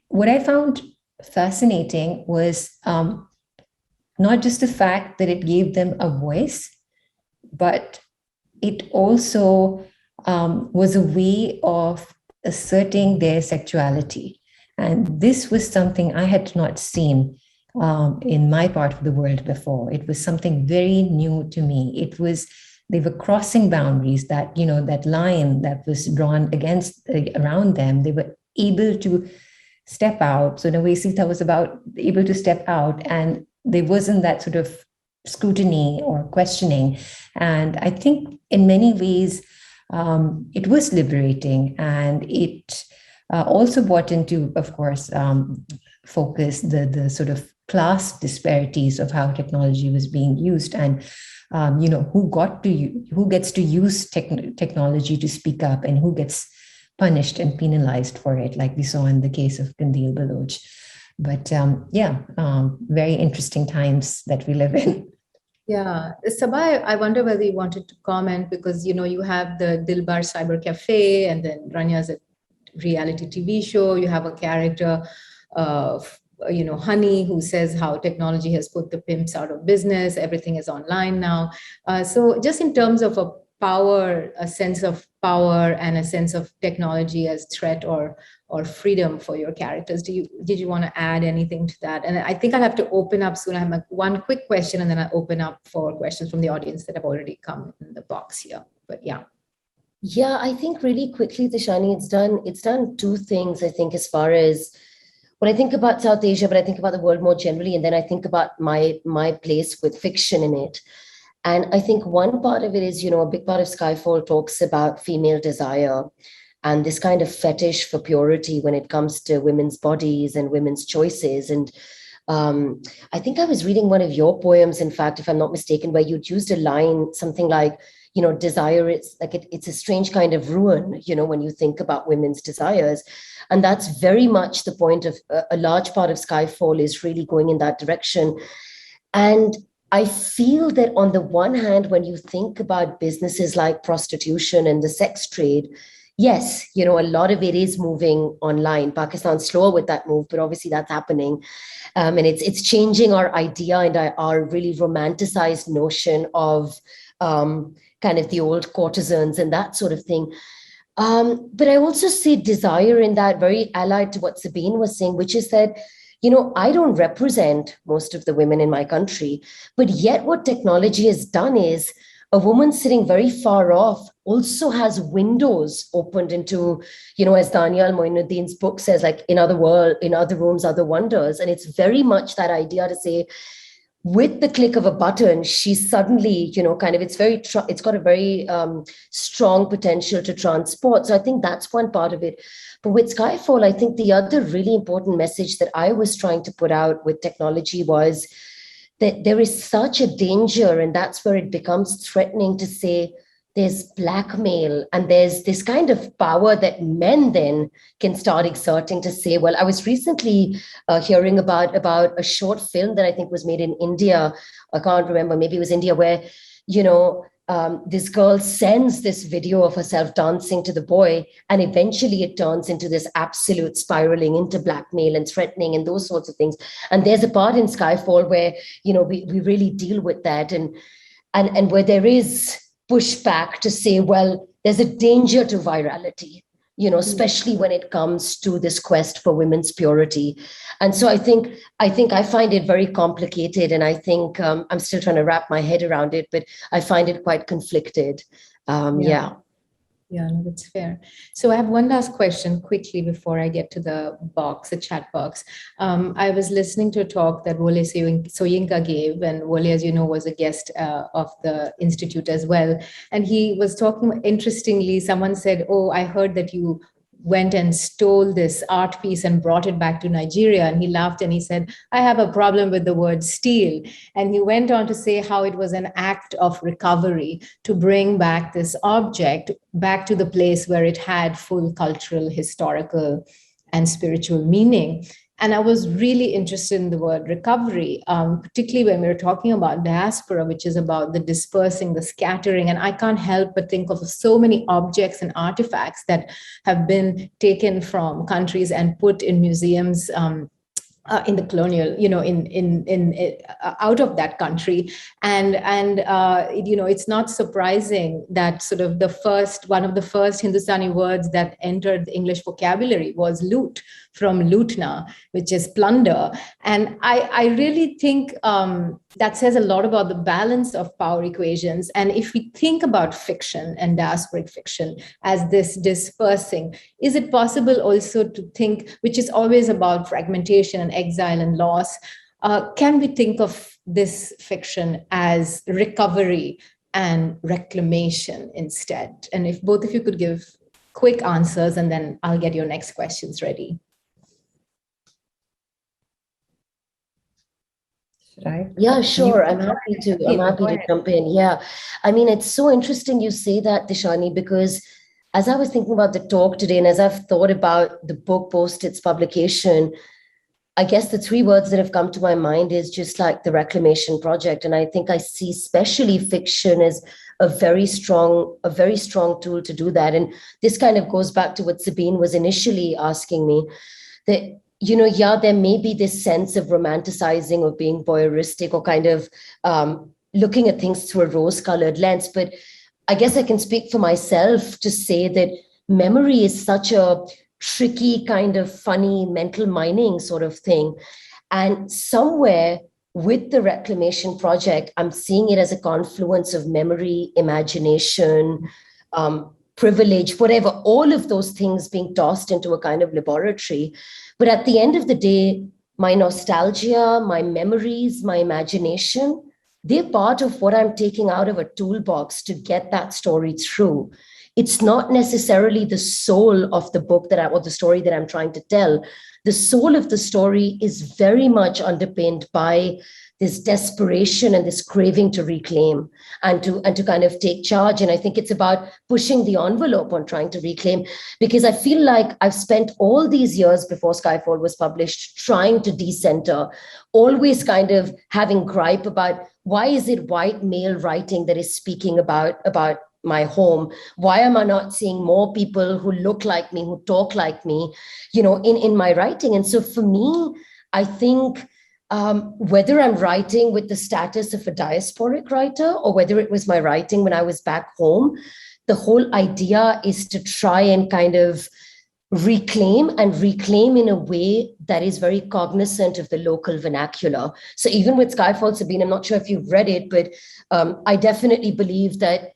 what I found fascinating was not just the fact that it gave them a voice, but it also was a way of asserting their sexuality. And this was something I had not seen in my part of the world before. It was something very new to me. They were crossing boundaries, that, that line that was drawn around them. They were able to step out. So in a way, Sita was able to step out, and there wasn't that sort of scrutiny or questioning. And I think in many ways, it was liberating, and it also brought into, of course, focus the sort of class disparities of how technology was being used, and who gets to use technology to speak up, and who gets punished and penalized for it, like we saw in the case of Kandil Baloch. But very interesting times that we live in. Yeah, Saba, I wonder whether you wanted to comment, because you have the Dilbar Cyber Cafe, and then Ranya's a reality TV show. You have a character of Honey, who says how technology has put the pimps out of business. Everything is online now. So just in terms of a sense of power and a sense of technology as threat or freedom for your characters, did you want to add anything to that? And I think I'll have to open up soon. I have one quick question, and then I'll open up for questions from the audience that have already come in the box here. But yeah. Yeah, I think really quickly, Tishani, it's done two things, I think, as far as when I think about South Asia, but I think about the world more generally, and then I think about my place with fiction in it. And I think one part of it is, a big part of Skyfall talks about female desire and this kind of fetish for purity when it comes to women's bodies and women's choices. And I think I was reading one of your poems, in fact, if I'm not mistaken, where you'd used a line, something like, desire, it's a strange kind of ruin, when you think about women's desires. And that's very much the point of a large part of Skyfall is really going in that direction. And I feel that on the one hand, when you think about businesses like prostitution and the sex trade, yes, you know, a lot of it is moving online. Pakistan's slower with that move, but obviously that's happening. And it's changing our idea and our really romanticized notion of kind of the old courtesans and that sort of thing. But I also see desire in that, very allied to what Sabyn was saying, which is that, you know, I don't represent most of the women in my country, but yet what technology has done is a woman sitting very far off also has windows opened into, you know, as Daniel Moinuddin's book says, like in other rooms, other wonders. And it's very much that idea to say, with the click of a button, she's suddenly, you know, kind of, it's got a very strong potential to transport. So I think that's one part of it. But with Skyfall, I think the other really important message that I was trying to put out with technology was that there is such a danger, and that's where it becomes threatening to say there's blackmail and there's this kind of power that men then can start exerting to say, well, I was recently hearing about a short film that I think was made in India. I can't remember, maybe it was India, where, you know, this girl sends this video of herself dancing to the boy, and eventually it turns into this absolute spiraling into blackmail and threatening and those sorts of things. And there's a part in Skyfall where, you know, we really deal with that, and where there is pushback to say, well, there's a danger to virality, you know, especially when it comes to this quest for women's purity. And so I think I find it very complicated, and I think I'm still trying to wrap my head around it, but I find it quite conflicted. Yeah, no, that's fair. So I have one last question quickly before I get to the chat box. I was listening to a talk that Wole Soyinka gave, and Wole, as you know, was a guest of the Institute as well. And he was talking, interestingly, someone said, oh, I heard that you went and stole this art piece and brought it back to Nigeria. And he laughed and he said, I have a problem with the word steal. And he went on to say how it was an act of recovery to bring back this object back to the place where it had full cultural, historical, and spiritual meaning. And I was really interested in the word recovery, particularly when we were talking about diaspora, which is about the dispersing, the scattering. And I can't help but think of so many objects and artifacts that have been taken from countries and put in museums in the colonial, you know, out of that country, and you know, it's not surprising that sort of one of the first Hindustani words that entered the English vocabulary was loot, from lutna, which is plunder. And I really think that says a lot about the balance of power equations. And if we think about fiction and diasporic fiction as this dispersing, is it possible also to think, which is always about fragmentation and exile and loss, can we think of this fiction as recovery and reclamation instead? And if both of you could give quick answers, and then I'll get your next questions ready. Yeah, sure. I'm happy to jump in. Yeah. I mean, it's so interesting you say that, Tishani, because as I was thinking about the talk today, and as I've thought about the book post its publication, I guess the three words that have come to my mind is just like the Reclamation project. And I think I see especially fiction as a very strong tool to do that. And this kind of goes back to what Sabyn was initially asking me, that, you know, yeah, there may be this sense of romanticizing or being voyeuristic or kind of looking at things through a rose-colored lens. But I guess I can speak for myself to say that memory is such a tricky kind of funny mental mining sort of thing. And somewhere with the Reclamation project, I'm seeing it as a confluence of memory, imagination, privilege, whatever, all of those things being tossed into a kind of laboratory. But at the end of the day, my nostalgia, my memories, my imagination, they're part of what I'm taking out of a toolbox to get that story through. It's not necessarily the soul of the book or the story that I'm trying to tell. The soul of the story is very much underpinned by this desperation and this craving to reclaim and to kind of take charge. And I think it's about pushing the envelope on trying to reclaim, because I feel like I've spent all these years before Skyfall was published trying to decenter, always kind of having gripe about why is it white male writing that is speaking about my home? Why am I not seeing more people who look like me, who talk like me, in my writing? And so for me, I think whether I'm writing with the status of a diasporic writer or whether it was my writing when I was back home, the whole idea is to try and kind of reclaim in a way that is very cognizant of the local vernacular. So even with Skyfall, Sabyn, I'm not sure if you've read it, but I definitely believe that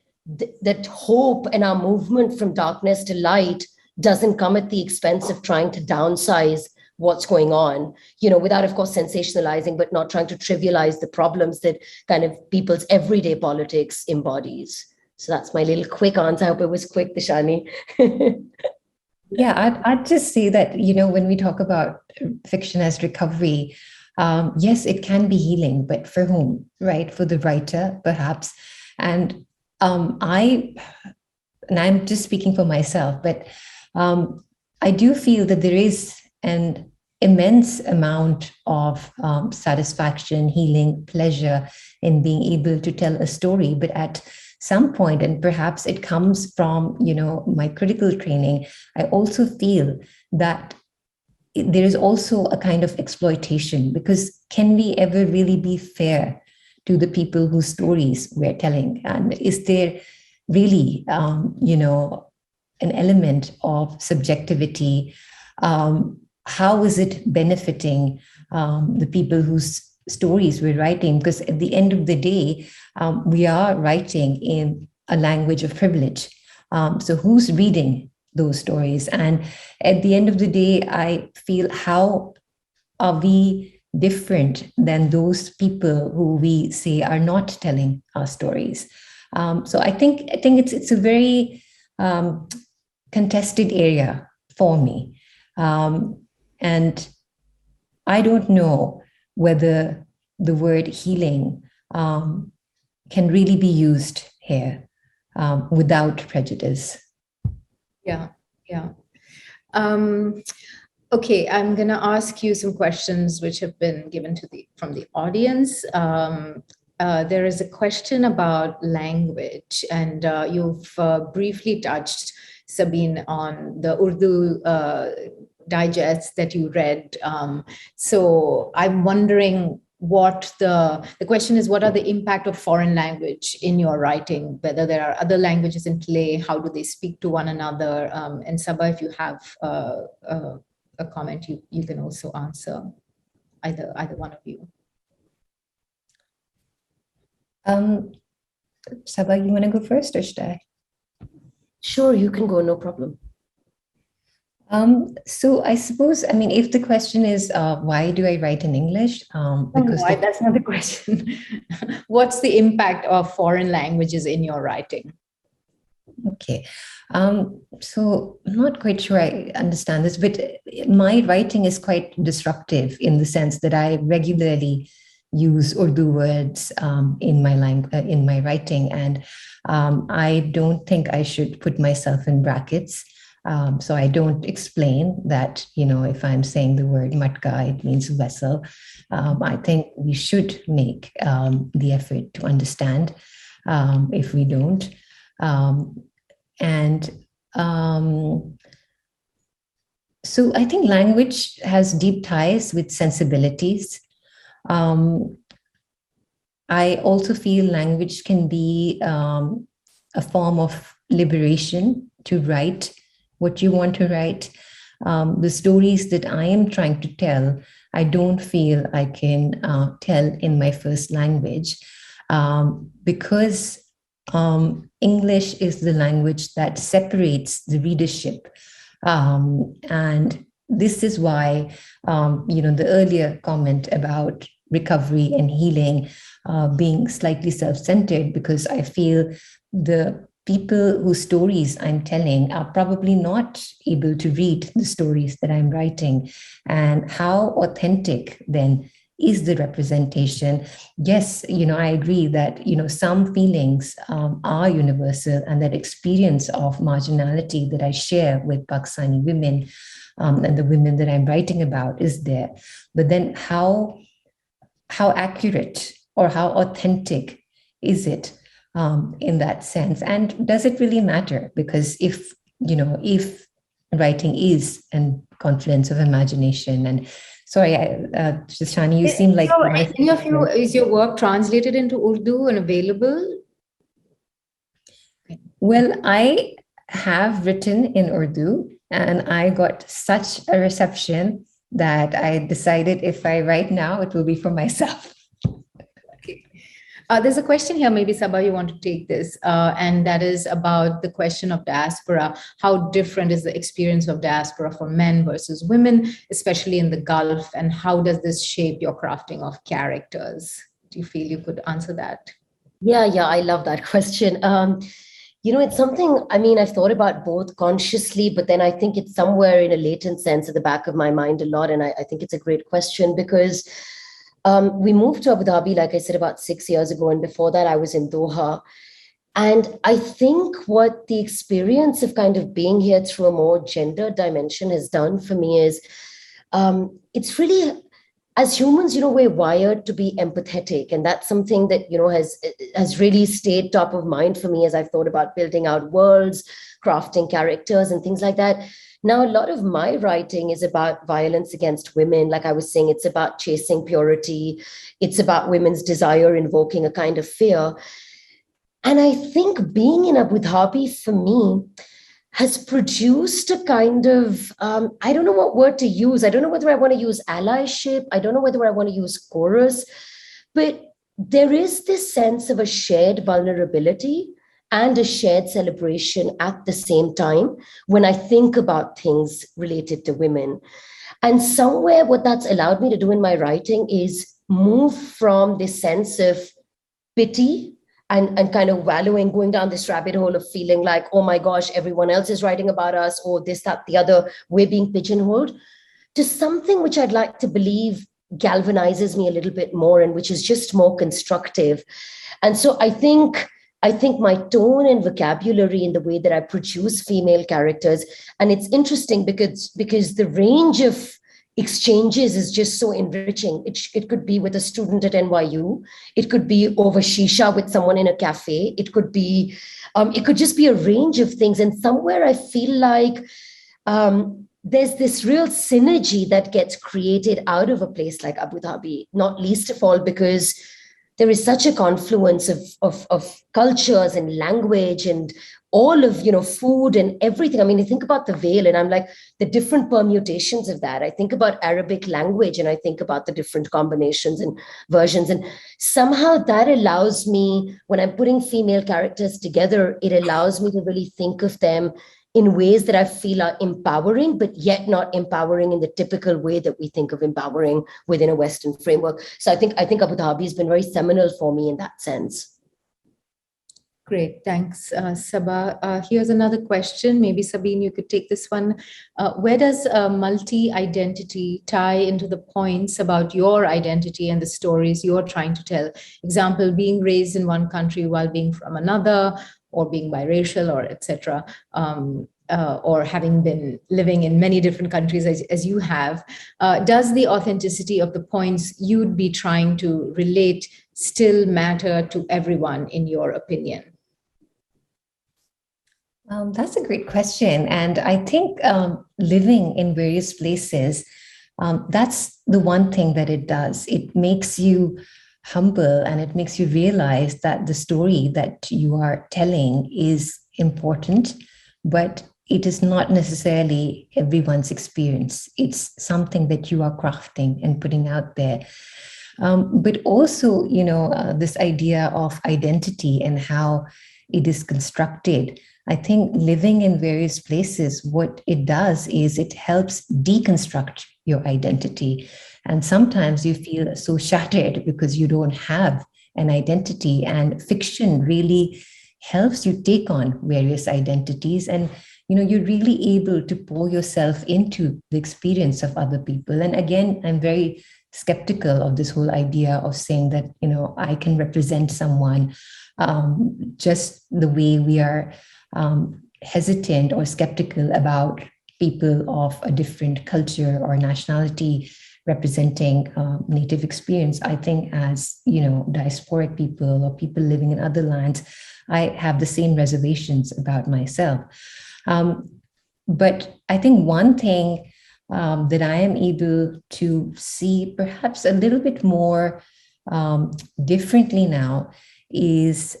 that hope and our movement from darkness to light doesn't come at the expense of trying to downsize what's going on, without, of course, sensationalizing, but not trying to trivialize the problems that kind of people's everyday politics embodies. So that's my little quick answer. I hope it was quick, Tishani. Yeah, I'd just say that, when we talk about fiction as recovery, yes, it can be healing, but for whom, right? For the writer, perhaps. And I'm just speaking for myself, but I do feel that there is an immense amount of satisfaction, healing, pleasure in being able to tell a story, but at some point, and perhaps it comes from, my critical training, I also feel that there is also a kind of exploitation, because can we ever really be fair to the people whose stories we're telling? And is there really, an element of subjectivity? How is it benefiting the people whose stories we're writing? Because at the end of the day, we are writing in a language of privilege. So who's reading those stories? And at the end of the day, I feel, how are we different than those people who we say are not telling our stories? So I think it's a very contested area for me. And I don't know whether the word healing can really be used here without prejudice. Yeah. Okay, I'm going to ask you some questions which have been given from the audience. There is a question about language, and you've briefly touched, Sabyn, on the Urdu digest that you read. So I'm wondering what the question is, what are the impact of foreign language in your writing, whether there are other languages in play, how do they speak to one another? And Saba, if you have a comment, you can also answer, either one of you. Saba, you want to go first, or should I? Sure, you can go, no problem. So I suppose, if the question is, why do I write in English? Because that's not the question. What's the impact of foreign languages in your writing? Okay. So I'm not quite sure I understand this, but my writing is quite disruptive in the sense that I regularly use Urdu words in my writing, and I don't think I should put myself in brackets. So I don't explain that, if I'm saying the word matka, it means vessel. I think we should make the effort to understand if we don't. So I think language has deep ties with sensibilities. I also feel language can be a form of liberation to write what you want to write. The stories that I am trying to tell, I don't feel I can tell in my first language because English is the language that separates the readership. And this is why, the earlier comment about recovery and healing being slightly self-centered, because I feel the people whose stories I'm telling are probably not able to read the stories that I'm writing. And how authentic then is the representation? Yes, I agree that, some feelings are universal, and that experience of marginality that I share with Pakistani women and the women that I'm writing about is there. But then how accurate or how authentic is it? in that sense. And does it really matter? Because if writing is a confluence of imagination and sorry, Tishani, you seem like... So any of you, is your work translated into Urdu and available? Well, I have written in Urdu and I got such a reception that I decided if I write now, it will be for myself. There's a question here, maybe Saba, you want to take this, and that is about the question of diaspora. How different is the experience of diaspora for men versus women, especially in the Gulf, and how does this shape your crafting of characters? Do you feel you could answer that? Yeah, I love that question. It's something, I've thought about both consciously, but then I think it's somewhere in a latent sense at the back of my mind a lot. And I think it's a great question because we moved to Abu Dhabi, like I said, about 6 years ago. And before that, I was in Doha. And I think what the experience of kind of being here through a more gender dimension has done for me is it's really, as humans, we're wired to be empathetic. And that's something that, has really stayed top of mind for me as I've thought about building out worlds, crafting characters and things like that. Now, a lot of my writing is about violence against women. Like I was saying, it's about chasing purity. It's about women's desire invoking a kind of fear. And I think being in Abu Dhabi for me has produced a kind of, I don't know what word to use. I don't know whether I want to use allyship. I don't know whether I want to use chorus. But there is this sense of a shared vulnerability and a shared celebration at the same time when I think about things related to women. And somewhere what that's allowed me to do in my writing is move from this sense of pity and kind of wallowing, going down this rabbit hole of feeling like, oh my gosh, everyone else is writing about us, or this, that, the other, we're being pigeonholed, to something which I'd like to believe galvanizes me a little bit more and which is just more constructive. And so I think my tone and vocabulary in the way that I produce female characters, and it's interesting because the range of exchanges is just so enriching. It could be with a student at NYU. It could be over shisha with someone in a cafe. It could just be a range of things. And somewhere I feel like there's this real synergy that gets created out of a place like Abu Dhabi, not least of all because there is such a confluence of cultures and language and all of, food and everything. I think about the veil and I'm like, the different permutations of that. I think about Arabic language and I think about the different combinations and versions. And somehow that allows me, when I'm putting female characters together, it allows me to really think of them in ways that I feel are empowering, but yet not empowering in the typical way that we think of empowering within a Western framework. So I think Abu Dhabi has been very seminal for me in that sense. Great, thanks, Saba. Here's another question. Maybe Sabyn, you could take this one. Where does multi-identity tie into the points about your identity and the stories you're trying to tell? Example, being raised in one country while being from another, or being biracial, or etc., or having been living in many different countries as you have. Does the authenticity of the points you'd be trying to relate still matter to everyone, in your opinion? That's a great question. And I think living in various places, that's the one thing that it does. It makes you humble and it makes you realize that the story that you are telling is important, but it is not necessarily everyone's experience. It's something that you are crafting and putting out there. But also, this idea of identity and how it is constructed. I think living in various places, what it does is it helps deconstruct your identity. And sometimes you feel so shattered because you don't have an identity, and fiction really helps you take on various identities. And, you're really able to pour yourself into the experience of other people. And again, I'm very skeptical of this whole idea of saying that, I can represent someone just the way we are hesitant or skeptical about people of a different culture or nationality representing Native experience. I think as, diasporic people or people living in other lands, I have the same reservations about myself. But I think one thing that I am able to see perhaps a little bit more differently now is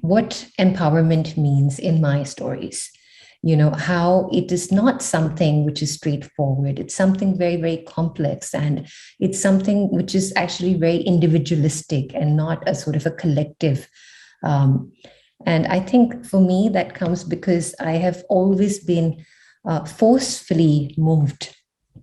what empowerment means in my stories. How it is not something which is straightforward. It's something very, very complex, and it's something which is actually very individualistic and not a sort of a collective. And I think for me, that comes because I have always been forcefully moved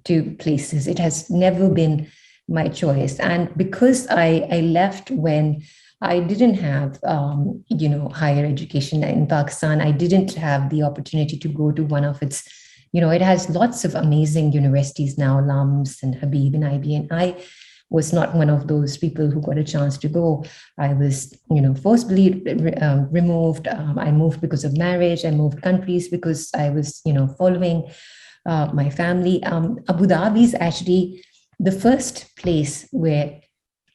to places. It has never been my choice. And because I left when I didn't have, higher education in Pakistan, I didn't have the opportunity to go to one of its, it has lots of amazing universities now, LUMS and Habib and IB, and I was not one of those people who got a chance to go. I was, forcibly removed. I moved because of marriage. I moved countries because I was, following my family. Abu Dhabi is actually the first place where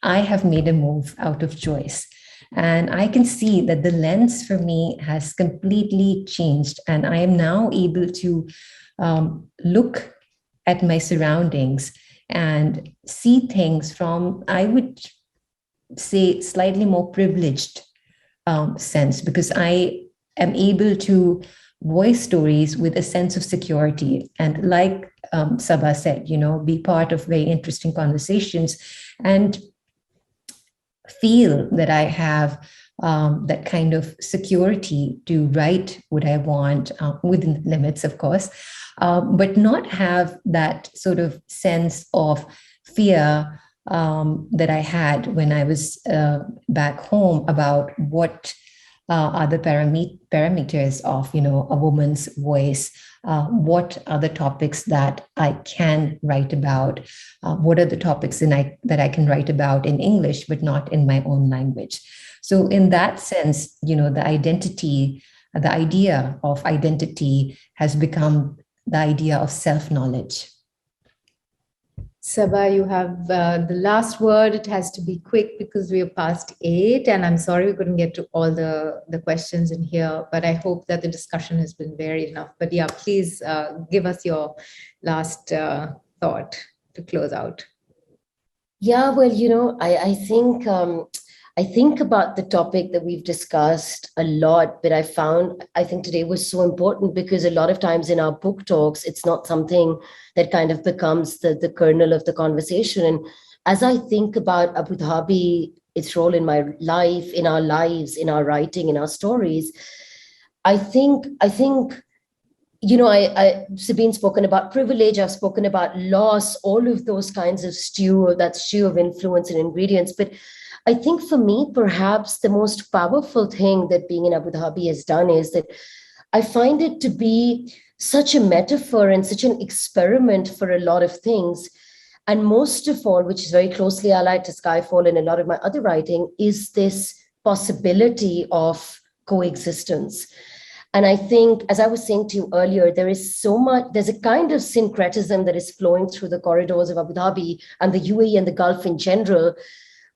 I have made a move out of choice. And I can see that the lens for me has completely changed. And I am now able to look at my surroundings and see things from, I would say, slightly more privileged sense, because I am able to voice stories with a sense of security. And like Saba said, be part of very interesting conversations and feel that I have that kind of security to write what I want within the limits, of course, but not have that sort of sense of fear that I had when I was back home about what are the parameters of, a woman's voice. What are the topics that I can write about? What are the topics that I can write about in English, but not in my own language? So in that sense, the idea of identity has become the idea of self-knowledge. Saba, you have the last word. It has to be quick because we are past 8, and I'm sorry we couldn't get to all the questions in here, but I hope that the discussion has been varied enough. But yeah, please give us your last thought to close out. Yeah, well, I think about the topic that we've discussed a lot, but I think today was so important because a lot of times in our book talks, it's not something that kind of becomes the kernel of the conversation. And as I think about Abu Dhabi, its role in my life, in our lives, in our writing, in our stories, I think Sabyn's spoken about privilege, I've spoken about loss, all of those kinds of stew of influence and ingredients. But I think for me, perhaps the most powerful thing that being in Abu Dhabi has done is that I find it to be such a metaphor and such an experiment for a lot of things. And most of all, which is very closely allied to Skyfall and a lot of my other writing, is this possibility of coexistence. And I think, as I was saying to you earlier, there's a kind of syncretism that is flowing through the corridors of Abu Dhabi and the UAE and the Gulf in general,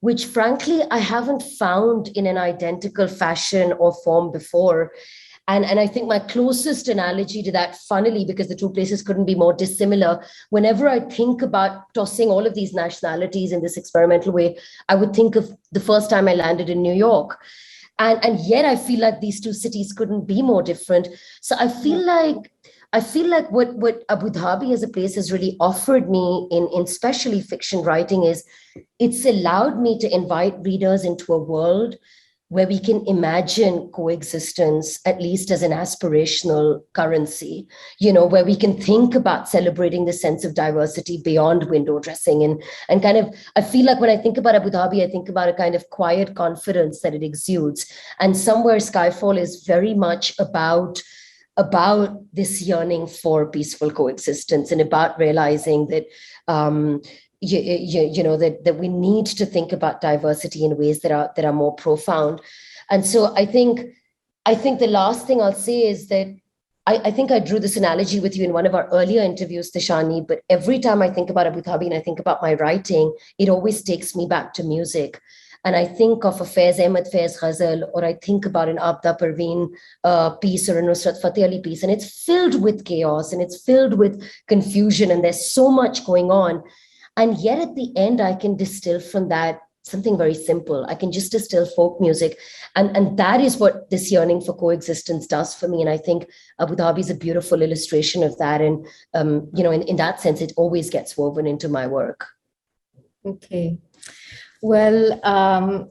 which frankly, I haven't found in an identical fashion or form before. And I think my closest analogy to that, funnily, because the two places couldn't be more dissimilar, whenever I think about tossing all of these nationalities in this experimental way, I would think of the first time I landed in New York. And yet I feel like these two cities couldn't be more different. So I feel like what Abu Dhabi as a place has really offered me in especially fiction writing is it's allowed me to invite readers into a world where we can imagine coexistence, at least as an aspirational currency, where we can think about celebrating the sense of diversity beyond window dressing. And kind of, I feel like when I think about Abu Dhabi, I think about a kind of quiet confidence that it exudes. And somewhere Skyfall is very much about this yearning for peaceful coexistence and about realizing that that we need to think about diversity in ways that are more profound. And so I think the last thing I'll say is that I think I drew this analogy with you in one of our earlier interviews, Tishani, but every time I think about Abu Dhabi and I think about my writing, it always takes me back to music. And I think of a Faiz Ahmed Faiz ghazal, or I think about an Abda Parveen piece or a Nusrat Fateh Ali piece, and it's filled with chaos and it's filled with confusion and there's so much going on. And yet at the end, I can distill from that something very simple. I can just distill folk music. And that is what this yearning for coexistence does for me. And I think Abu Dhabi is a beautiful illustration of that. And, in that sense, it always gets woven into my work. Okay. Well,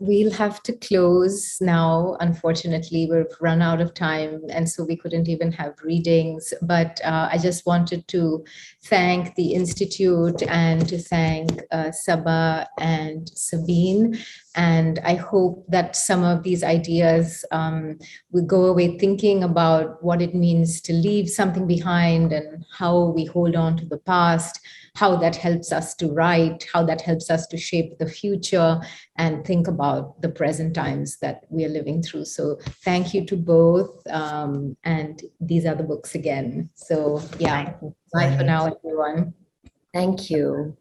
we'll have to close now. Unfortunately, we've run out of time, and so we couldn't even have readings. But I just wanted to thank the Institute and to thank Saba and Sabyn. And I hope that some of these ideas will go away thinking about what it means to leave something behind and how we hold on to the past, how that helps us to write, how that helps us to shape the future and think about the present times that we are living through. So thank you to both. And these are the books again. So yeah, bye for now, everyone. Thank you.